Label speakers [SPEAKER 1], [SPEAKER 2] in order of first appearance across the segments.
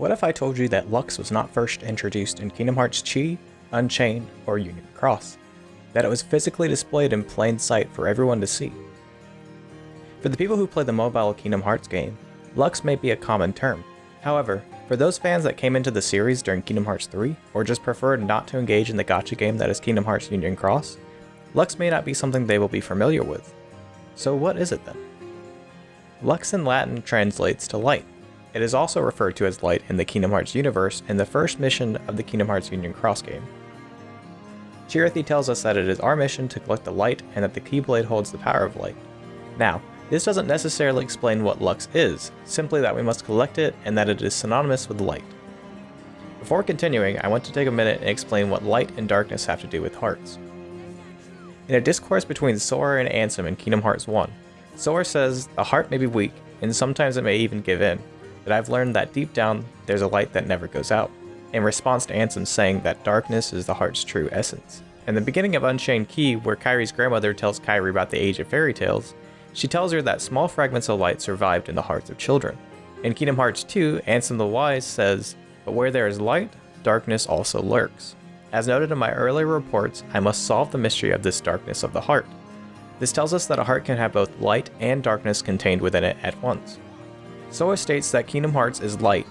[SPEAKER 1] What if I told you that Lux was not first introduced in Kingdom Hearts Chi, Unchained, or Union Cross? That it was physically displayed in plain sight for everyone to see? For the people who play the mobile Kingdom Hearts game, Lux may be a common term. However, for those fans that came into the series during Kingdom Hearts 3, or just preferred not to engage in the gacha game that is Kingdom Hearts Union Cross, Lux may not be something they will be familiar with. So what is it then? Lux in Latin translates to light. It is also referred to as light in the Kingdom Hearts universe in the first mission of the Kingdom Hearts Union Cross game. Chirithy tells us that it is our mission to collect the light and that the Keyblade holds the power of light. Now, this doesn't necessarily explain what Lux is, simply that we must collect it and that it is synonymous with light. Before continuing, I want to take a minute and explain what light and darkness have to do with hearts. In a discourse between Sora and Ansem in Kingdom Hearts 1, Sora says the heart may be weak, and sometimes it may even give in, but I've learned that deep down, there's a light that never goes out, in response to Ansem saying that darkness is the heart's true essence. In the beginning of Unchained Key, where Kairi's grandmother tells Kairi about the age of fairy tales, she tells her that small fragments of light survived in the hearts of children. In Kingdom Hearts 2, Ansem the Wise says, "But where there is light, darkness also lurks." As noted in my earlier reports, I must solve the mystery of this darkness of the heart. This tells us that a heart can have both light and darkness contained within it at once. Sora states that Kingdom Hearts is light,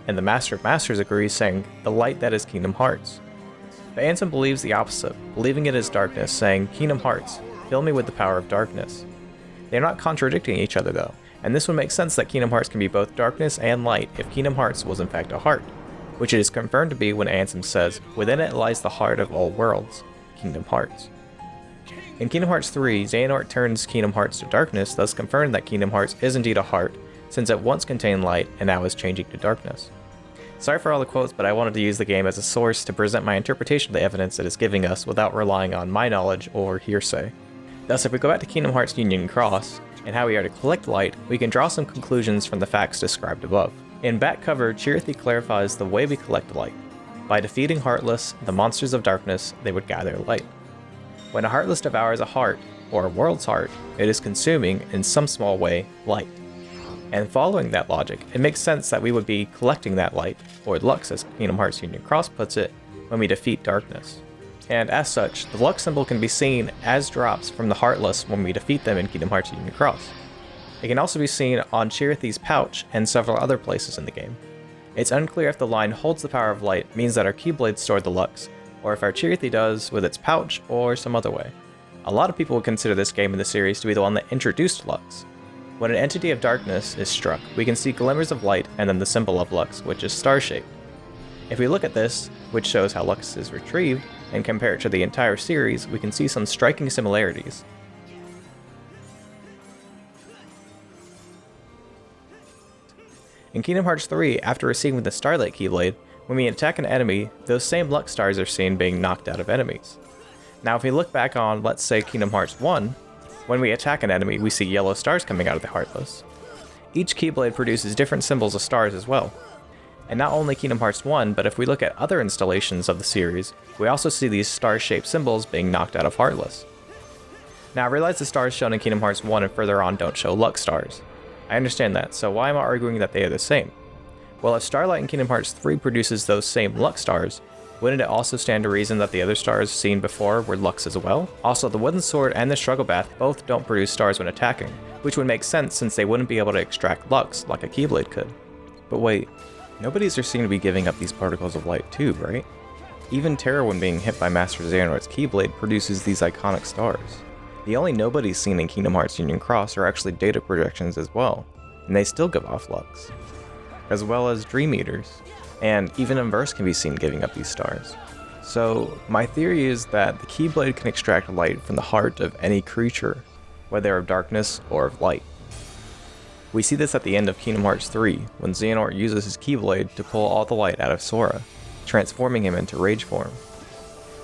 [SPEAKER 1] and the Master of Masters agrees, saying, "The light that is Kingdom Hearts." But Ansem believes the opposite, believing it is darkness, saying, "Kingdom Hearts, fill me with the power of darkness." They are not contradicting each other though, and this would make sense that Kingdom Hearts can be both darkness and light if Kingdom Hearts was in fact a heart, which it is confirmed to be when Ansem says, "Within it lies the heart of all worlds, Kingdom Hearts." In Kingdom Hearts 3, Xehanort turns Kingdom Hearts to darkness, thus confirming that Kingdom Hearts is indeed a heart, since it once contained light and now is changing to darkness. Sorry for all the quotes, but I wanted to use the game as a source to present my interpretation of the evidence it is giving us without relying on my knowledge or hearsay. Thus, if we go back to Kingdom Hearts Union Cross, and how we are to collect light, we can draw some conclusions from the facts described above. In back cover, Chirithy clarifies the way we collect light. By defeating Heartless, the monsters of darkness, they would gather light. When a Heartless devours a heart, or a world's heart, it is consuming, in some small way, light. And following that logic, it makes sense that we would be collecting that light, or Lux as Kingdom Hearts Union Cross puts it, when we defeat darkness. And as such, the Lux symbol can be seen as drops from the Heartless when we defeat them in Kingdom Hearts Union Cross. It can also be seen on Chirithy's pouch and several other places in the game. It's unclear if the line holds the power of light means that our Keyblade stored the Lux, or if our Chirithy does with its pouch or some other way. A lot of people would consider this game in the series to be the one that introduced Lux. When an entity of darkness is struck, we can see glimmers of light and then the symbol of Lux, which is star-shaped. If we look at this, which shows how Lux is retrieved, and compare it to the entire series, we can see some striking similarities. In Kingdom Hearts 3, after receiving the Starlight Keyblade, when we attack an enemy, those same Lux stars are seen being knocked out of enemies. Now if we look back on, let's say, Kingdom Hearts 1, when we attack an enemy, we see yellow stars coming out of the Heartless. Each Keyblade produces different symbols of stars as well. And not only Kingdom Hearts 1, but if we look at other installations of the series, we also see these star-shaped symbols being knocked out of Heartless. Now I realize the stars shown in Kingdom Hearts 1 and further on don't show Lux stars. I understand that, so why am I arguing that they are the same? Well, if Starlight in Kingdom Hearts 3 produces those same Lux stars, wouldn't it also stand to reason that the other stars seen before were Lux as well? Also, the Wooden Sword and the Struggle Bath both don't produce stars when attacking, which would make sense since they wouldn't be able to extract Lux like a Keyblade could. But wait, nobodies are seen to be giving up these particles of light too, right? Even Terra, when being hit by Master Xehanort's Keyblade, produces these iconic stars. The only nobodies seen in Kingdom Hearts Union Cross are actually data projections as well, and they still give off Lux, as well as Dream Eaters. And even Inverse can be seen giving up these stars. So my theory is that the Keyblade can extract light from the heart of any creature, whether of darkness or of light. We see this at the end of Kingdom Hearts 3, when Xehanort uses his Keyblade to pull all the light out of Sora, transforming him into Rage form.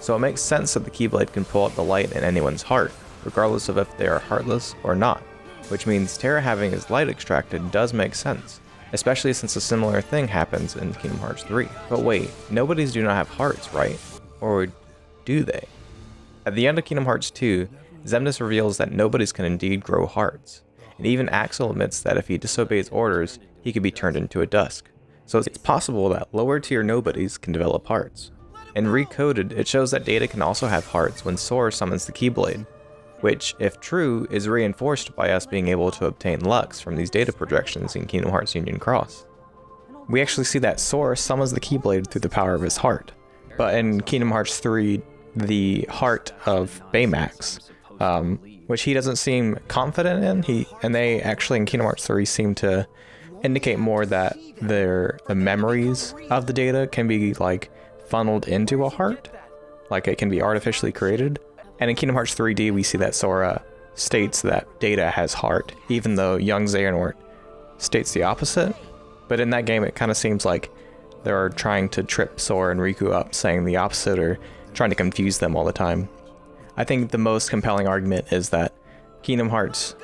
[SPEAKER 1] So it makes sense that the Keyblade can pull out the light in anyone's heart, regardless of if they are heartless or not, which means Terra having his light extracted does make sense, especially since a similar thing happens in Kingdom Hearts 3. But wait, nobodies do not have hearts, right? Or do they? At the end of Kingdom Hearts 2, Xemnas reveals that nobodies can indeed grow hearts, and even Axel admits that if he disobeys orders, he could be turned into a Dusk, so it's possible that lower tier nobodies can develop hearts. And Recoded, it shows that Data can also have hearts when Sora summons the Keyblade, which, if true, is reinforced by us being able to obtain Lux from these data projections in Kingdom Hearts Union Cross. We actually see that Sora summons the Keyblade through the power of his heart, but in Kingdom Hearts 3, the heart of Baymax, which he doesn't seem confident in, and they actually in Kingdom Hearts 3 seem to indicate more that the memories of the Data can be like funneled into a heart, like it can be artificially created. And in Kingdom Hearts 3D, we see that Sora states that Data has heart, even though young Xehanort states the opposite. But in that game, it kind of seems like they're trying to trip Sora and Riku up, saying the opposite, or trying to confuse them all the time. I think the most compelling argument is that Kingdom Hearts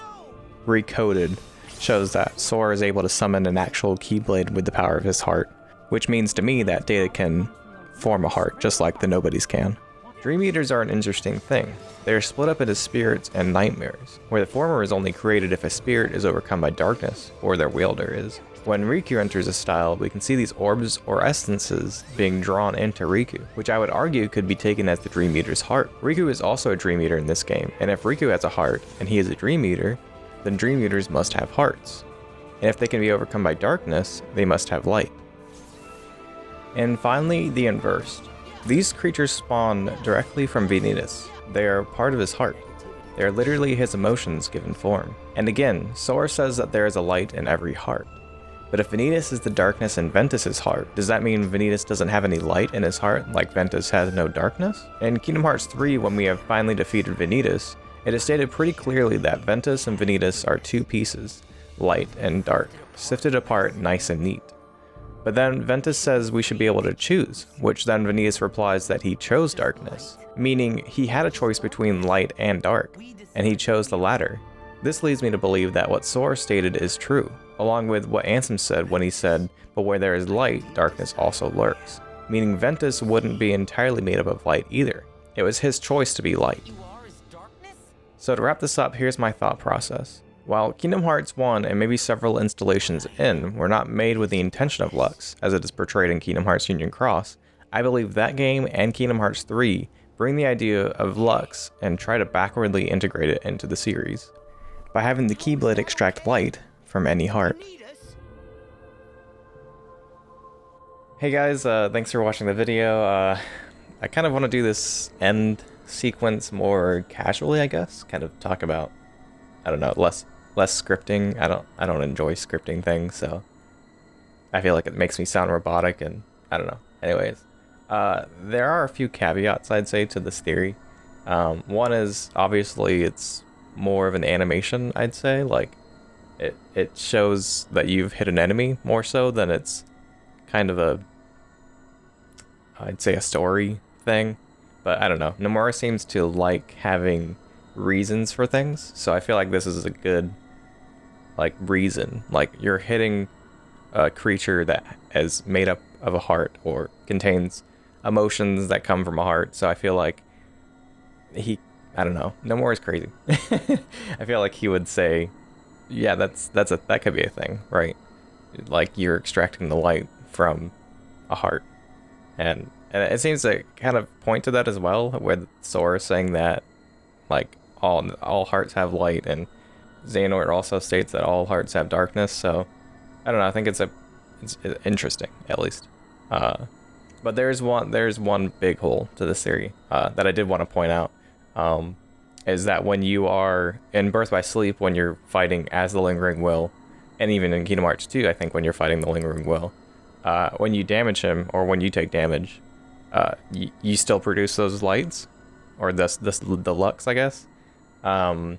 [SPEAKER 1] Recoded shows that Sora is able to summon an actual Keyblade with the power of his heart, which means to me that Data can form a heart, just like the nobodies can. Dream Eaters are an interesting thing. They are split up into spirits and nightmares, where the former is only created if a spirit is overcome by darkness, or their wielder is. When Riku enters a style, we can see these orbs or essences being drawn into Riku, which I would argue could be taken as the Dream Eater's heart. Riku is also a Dream Eater in this game, and if Riku has a heart, and he is a Dream Eater, then Dream Eaters must have hearts. And if they can be overcome by darkness, they must have light. And finally, the Inversed. These creatures spawn directly from Vanitas. They are part of his heart. They are literally his emotions given form. And again, Sora says that there is a light in every heart. But if Vanitas is the darkness in Ventus's heart, does that mean Vanitas doesn't have any light in his heart, like Ventus has no darkness? In Kingdom Hearts 3, when we have finally defeated Vanitas, it is stated pretty clearly that Ventus and Vanitas are two pieces, light and dark, sifted apart nice and neat. But then Ventus says we should be able to choose, which then Vanitas replies that he chose darkness, meaning he had a choice between light and dark, and he chose the latter. This leads me to believe that what Sora stated is true, along with what Ansem said when he said, "But where there is light, darkness also lurks," meaning Ventus wouldn't be entirely made up of light either. It was his choice to be light. So to wrap this up, here's my thought process. While Kingdom Hearts 1 and maybe several installations in were not made with the intention of Lux, as it is portrayed in Kingdom Hearts Union Cross, I believe that game and Kingdom Hearts 3 bring the idea of Lux and try to backwardly integrate it into the series, by having the Keyblade extract light from any heart. Hey guys, thanks for watching the video. I kind of want to do this end sequence more casually, I guess. Kind of talk about, I don't know, less scripting. I don't enjoy scripting things, so I feel like it makes me sound robotic, and I don't know. Anyways, there are a few caveats I'd say to this theory. One is obviously it's more of an animation, I'd say. Like it shows that you've hit an enemy more so than it's kind of I'd say a story thing. But I don't know. Nomura seems to like having reasons for things, so I feel like this is a good reason. Like, you're hitting a creature that is made up of a heart or contains emotions that come from a heart, so I feel like I don't know, Nomura's crazy. I feel like he would say, yeah, that could be a thing, right? Like, you're extracting the light from a heart, and it seems to kind of point to that as well, with Sora saying that like all hearts have light, and Xehanort also states that all hearts have darkness. So I don't know, I think it's interesting, at least. But there's one big hole to this theory that I did want to point out, is that when you are in Birth by Sleep, when you're fighting as the Lingering Will, and even in Kingdom Hearts 2, I think when you're fighting the Lingering Will, when you damage him, or when you take damage, you still produce those lights, or the Lux, I guess. And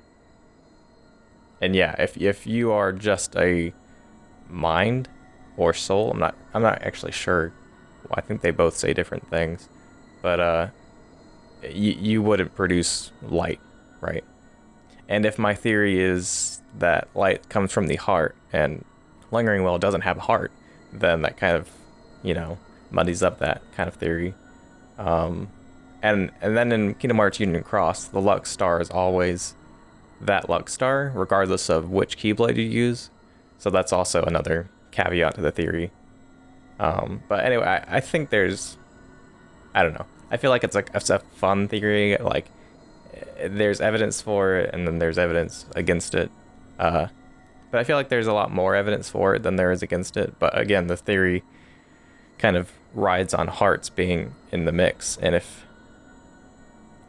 [SPEAKER 1] yeah, if you are just a mind or soul, I'm not actually sure. I think they both say different things, but you wouldn't produce light, right? And if my theory is that light comes from the heart, and Lingering Will doesn't have a heart, then that kind of, muddies up that kind of theory. And then in Kingdom Hearts Union Cross, the Lux Star is always that Lux Star, regardless of which Keyblade you use. So that's also another caveat to the theory. But anyway, I think there's, I don't know. I feel like it's a fun theory. Like, there's evidence for it, and then there's evidence against it. But I feel like there's a lot more evidence for it than there is against it. But again, the theory kind of rides on hearts being in the mix, and if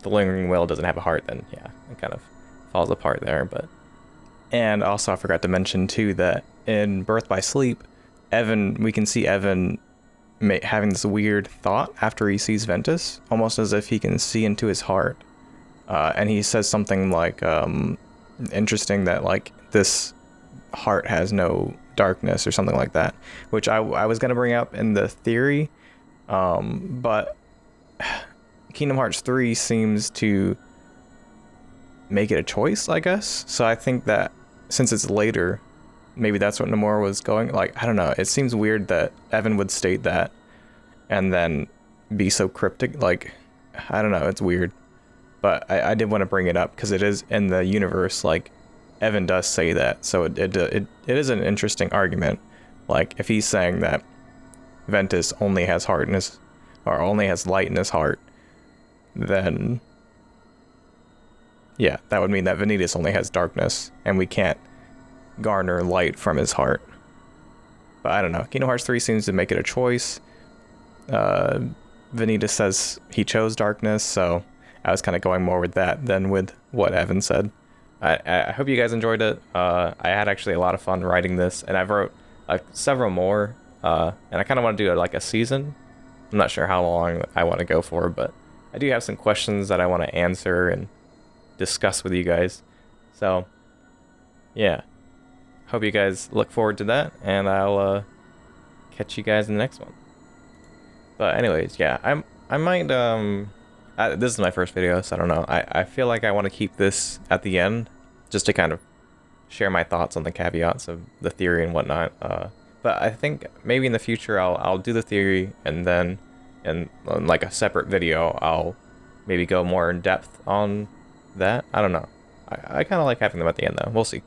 [SPEAKER 1] the lingering will doesn't have a heart, then yeah, it kind of falls apart there. But and also I forgot to mention too that in Birth by Sleep, we can see Evan having this weird thought after he sees Ventus, almost as if he can see into his heart. And he says something like, interesting, that like this heart has no darkness or something like that, which I was going to bring up in the theory. But Kingdom Hearts 3 seems to make it a choice, I guess. So I think that since it's later, maybe that's what Nomura was going, like, I don't know. It seems weird that Evan would state that and then be so cryptic. Like, I don't know. It's weird. But I did want to bring it up because it is in the universe. Like, Evan does say that. So it is an interesting argument. Like, if he's saying that Ventus only has heart in his, or only has light in his heart, then yeah, that would mean that Vanitas only has darkness, and we can't garner light from his heart. But I don't know. Kingdom Hearts 3 seems to make it a choice. Vanitas says he chose darkness, so I was kind of going more with that than with what Evan said. I hope you guys enjoyed it. I had actually a lot of fun writing this, and I wrote several more, and I kind of want to do like a season. I'm not sure how long I want to go for, but I do have some questions that I want to answer and discuss with you guys. So yeah, hope you guys look forward to that, and I'll catch you guys in the next one. But anyways, yeah, I might this is my first video, so I don't know. I feel like I want to keep this at the end just to kind of share my thoughts on the caveats of the theory and whatnot. But I think maybe in the future I'll do the theory, and then in like a separate video I'll maybe go more in depth on that. I don't know. I kind of like having them at the end though. We'll see.